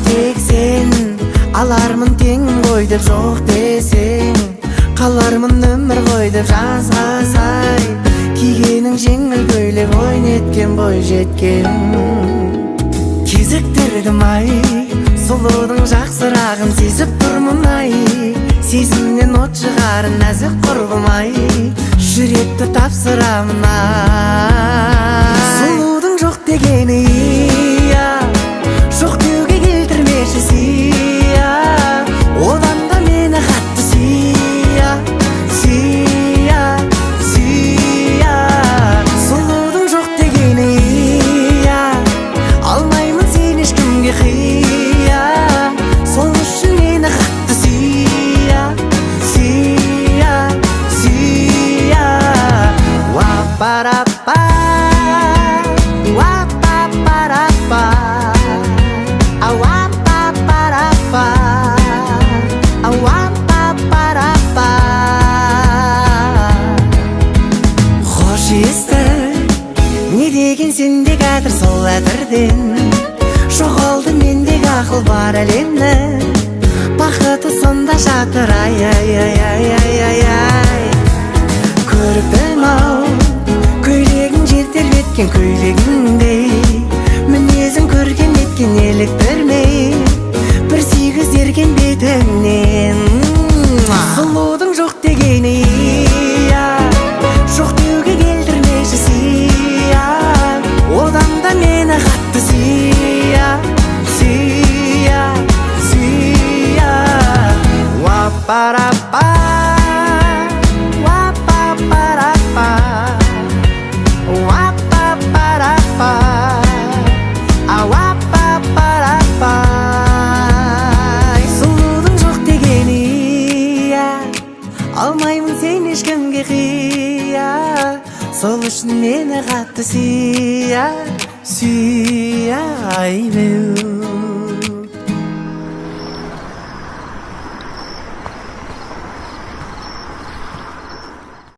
тек сен алармын тең ғой деп жоқ десең, қалармын өмір ғой деп жазға сай. Кигенің жеңіл көйлек ойнеткен бой жеткен. Кезіктірдім ай, сұлудың жақсырағын сезіп тұрмын ай. Сезімнен от шығарын нәзік құрбым ай, жүректі тапсырамын ай. Сұлудың жоқ дегені иә, жоқ деуге келтірмеші сия. Одан да мені қатты сия, сия, сия. Сұлудың жоқ дегені иә, алмаймын сен ешкімге қия. Сол үшін мені қатты сия, сия, сия. Уа-па-ра-па, уа-па-па-ра-па, ауа-па-па-ра-па, ауа-па-па-ра-па. Хош есті, не деген сенде кәдір сол әтірден. Жоғалды мендегі ақыл бар әлемді, бақыты сонда жатыр ай-ай-ай-ай-ай-ай. Көріппін ау, көйлегің жер тербеткен көйлегіңдей, мінезің көрген еткен еліктірмей, бір сегіз ерген бетіңнен. Сұлудың жоқ дегені иә, жоқ деуге келтірмеші сия. Одан да мені қатты сия, сия, сия. Уа-па-ра-па, уа-па-па-ра-па, уа-па-па-ра-па, ауа-па-па-ра-па. Сұлудың жоқ дегені иә, алмаймын сен ешкімге қия. Сол үшін мені қатты сия, сия ай беу.